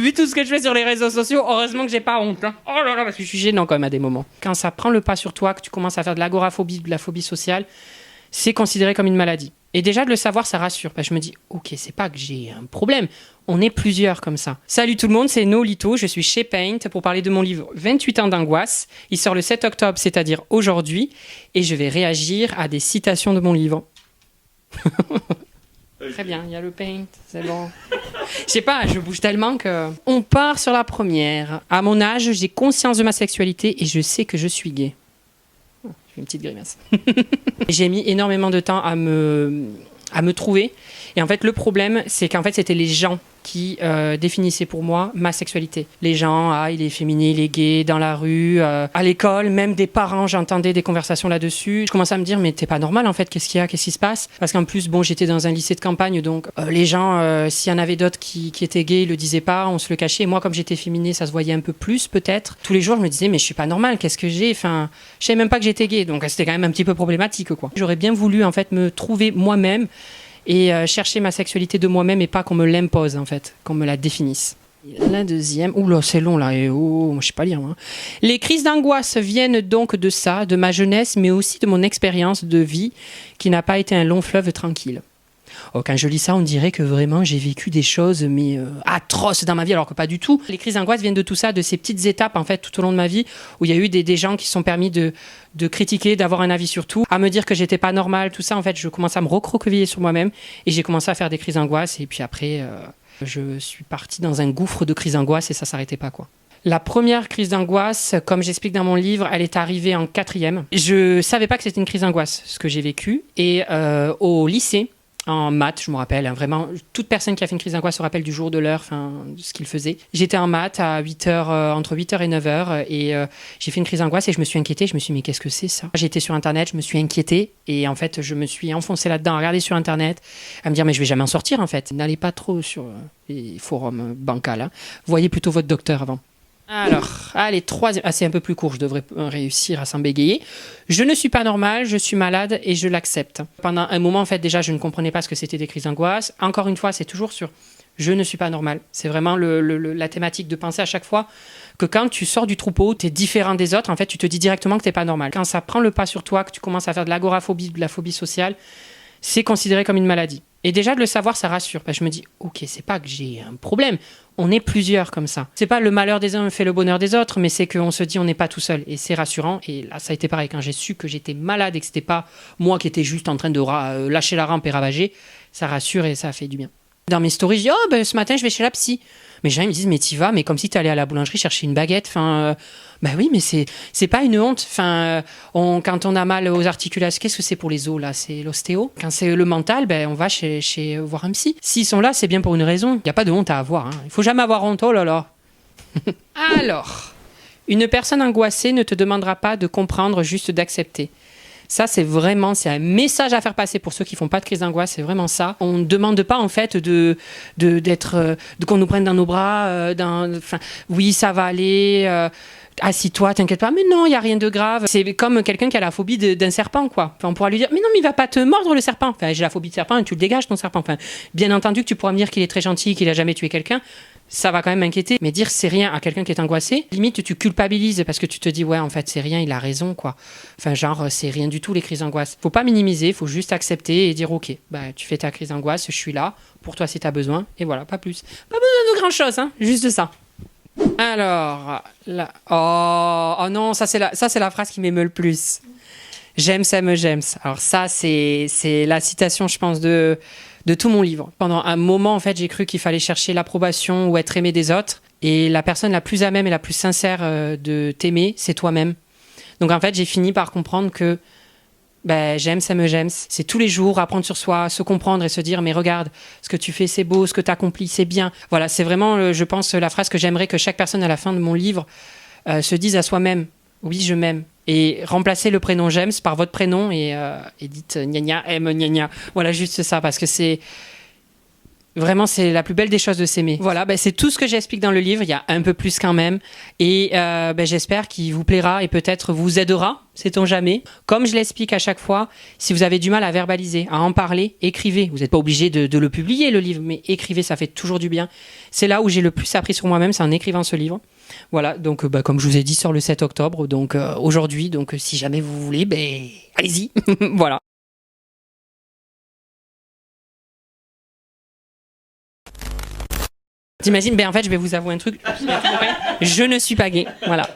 Vu tout ce que je fais sur les réseaux sociaux, heureusement que j'ai pas honte. Hein. Oh là là, parce que je suis gênant quand même à des moments. Quand ça prend le pas sur toi, que tu commences à faire de l'agoraphobie, de la phobie sociale, c'est considéré comme une maladie. Et déjà de le savoir, ça rassure. Parce que je me dis, ok, c'est pas que j'ai un problème. On est plusieurs comme ça. Salut tout le monde, c'est Nolito. Je suis chez Paint pour parler de mon livre 28 ans d'angoisse. Il sort le 7 octobre, c'est-à-dire aujourd'hui. Et je vais réagir à des citations de mon livre. Très bien, il y a le Paint, c'est bon. Je sais pas, je bouge tellement que... On part sur la première. À mon âge, j'ai conscience de ma sexualité et je sais que je suis gay. Je fais une petite grimace. J'ai mis énormément de temps à me trouver. Et en fait, le problème, c'est qu'en fait, c'était les gens qui définissaient pour moi ma sexualité. Les gens, il est féminin, il est gay, dans la rue, à l'école, même des parents, j'entendais des conversations là-dessus. Je commençais à me dire, mais t'es pas normal en fait, qu'est-ce qu'il y a, qu'est-ce qui se passe? Parce qu'en plus, bon, j'étais dans un lycée de campagne, donc les gens, s'il y en avait d'autres qui étaient gays, ils le disaient pas, on se le cachait. Et moi, comme j'étais féminine, ça se voyait un peu plus peut-être. Tous les jours, je me disais, mais je suis pas normale, qu'est-ce que j'ai? Enfin, je savais même pas que j'étais gay, donc c'était quand même un petit peu problématique, quoi. J'aurais bien voulu en fait me trouver moi-même et chercher ma sexualité de moi-même et pas qu'on me l'impose en fait, qu'on me la définisse. La deuxième, oula c'est long là, et moi je sais pas lire. Hein. Les crises d'angoisse viennent donc de ça, de ma jeunesse, mais aussi de mon expérience de vie qui n'a pas été un long fleuve tranquille. Oh, quand je lis ça, on dirait que vraiment j'ai vécu des choses mais atroces dans ma vie, alors que pas du tout. Les crises d'angoisse viennent de tout ça, de ces petites étapes en fait tout au long de ma vie où il y a eu des gens qui se sont permis de critiquer, d'avoir un avis sur tout, à me dire que j'étais pas normale, tout ça. En fait, je commençais à me recroqueviller sur moi-même et j'ai commencé à faire des crises d'angoisse. Et puis après, je suis partie dans un gouffre de crises d'angoisse et ça s'arrêtait pas, quoi. La première crise d'angoisse, comme j'explique dans mon livre, elle est arrivée en 4e. Je savais pas que c'était une crise d'angoisse, ce que j'ai vécu. Et au lycée, en maths, je me rappelle, hein, vraiment, toute personne qui a fait une crise d'angoisse se rappelle du jour, de l'heure, de ce qu'il faisait. J'étais en maths à 8h, entre 8h et 9h, et j'ai fait une crise d'angoisse et je me suis inquiétée. Je me suis dit, mais qu'est-ce que c'est ça? J'étais sur Internet, je me suis inquiétée, et en fait, je me suis enfoncée là-dedans, à regarder sur Internet, à me dire, mais je vais jamais en sortir, en fait. N'allez pas trop sur les forums bancals, hein. Voyez plutôt votre docteur avant. Alors, allez, troisième. Ah, c'est un peu plus court, je devrais réussir à s'en bégayer. Je ne suis pas normale, je suis malade et je l'accepte. Pendant un moment, en fait, déjà, je ne comprenais pas ce que c'était des crises d'angoisse. Encore une fois, c'est toujours sur je ne suis pas normale. C'est vraiment la thématique de penser à chaque fois que quand tu sors du troupeau, tu es différent des autres. En fait, tu te dis directement que tu n'es pas normal. Quand ça prend le pas sur toi, que tu commences à faire de l'agoraphobie, de la phobie sociale, c'est considéré comme une maladie. Et déjà de le savoir, ça rassure. Parce que je me dis, ok, c'est pas que j'ai un problème. On est plusieurs comme ça. C'est pas le malheur des uns fait le bonheur des autres, mais c'est qu'on se dit on n'est pas tout seul. Et c'est rassurant. Et là, ça a été pareil. Quand j'ai su que j'étais malade et que c'était pas moi qui étais juste en train de lâcher la rampe et ravager, ça rassure et ça a fait du bien. Dans mes stories, je dis, ce matin, je vais chez la psy. Mais les gens ils me disent, mais t'y vas, mais comme si t'allais à la boulangerie chercher une baguette. Bah oui, mais c'est pas une honte. Quand on a mal aux articulations, qu'est-ce que c'est pour les os là? C'est l'ostéo. Quand c'est le mental, on va chez voir un psy. S'ils sont là, c'est bien pour une raison. Il n'y a pas de honte à avoir. Hein. Il faut jamais avoir honte. Oh là là. Alors, une personne angoissée ne te demandera pas de comprendre, juste d'accepter. Ça, c'est un message à faire passer pour ceux qui font pas de crise d'angoisse. C'est vraiment ça. On ne demande pas, en fait, qu'on nous prenne dans nos bras. Oui, ça va aller. Assis-toi, t'inquiète pas. Mais non, il n'y a rien de grave. C'est comme quelqu'un qui a la phobie d'un serpent, quoi. On pourra lui dire, mais non, mais il va pas te mordre, le serpent. J'ai la phobie de serpent et tu le dégages, ton serpent. Bien entendu que tu pourras me dire qu'il est très gentil, qu'il a jamais tué quelqu'un. Ça va quand même m'inquiéter. Mais dire c'est rien à quelqu'un qui est angoissé, limite tu culpabilises parce que tu te dis ouais en fait c'est rien, il a raison quoi. C'est rien du tout les crises d'angoisse. Faut pas minimiser, faut juste accepter et dire ok, tu fais ta crise d'angoisse, je suis là pour toi si t'as besoin et voilà, pas plus. Pas besoin de grand chose, hein, juste ça. Alors là, oh non, ça c'est la phrase qui m'émeut le plus. J'aime ça me j'aime. Alors ça c'est la citation je pense de tout mon livre. Pendant un moment, en fait, j'ai cru qu'il fallait chercher l'approbation ou être aimé des autres. Et la personne la plus à même et la plus sincère de t'aimer, c'est toi-même. Donc, en fait, j'ai fini par comprendre que j'aime, ça me j'aime. C'est tous les jours apprendre sur soi, se comprendre et se dire, mais regarde, ce que tu fais, c'est beau, ce que tu accomplis, c'est bien. Voilà, c'est vraiment, je pense, la phrase que j'aimerais que chaque personne à la fin de mon livre se dise à soi-même. Oui, je m'aime. Et remplacez le prénom James par votre prénom et dites gna gna, aime gna gna. Voilà, juste ça, parce que c'est Vraiment, c'est la plus belle des choses de s'aimer. Voilà, c'est tout ce que j'explique dans le livre. Il y a un peu plus quand même. Et j'espère qu'il vous plaira et peut-être vous aidera, sait-on jamais. Comme je l'explique à chaque fois, si vous avez du mal à verbaliser, à en parler, écrivez. Vous n'êtes pas obligé de le publier, le livre, mais écrivez, ça fait toujours du bien. C'est là où j'ai le plus appris sur moi-même, c'est en écrivant ce livre. Voilà, donc comme je vous ai dit, sort le 7 octobre, donc aujourd'hui. Donc si jamais vous voulez, allez-y. Voilà. T'imagines, en fait, je vais vous avouer un truc. Je ne suis pas gay. Voilà.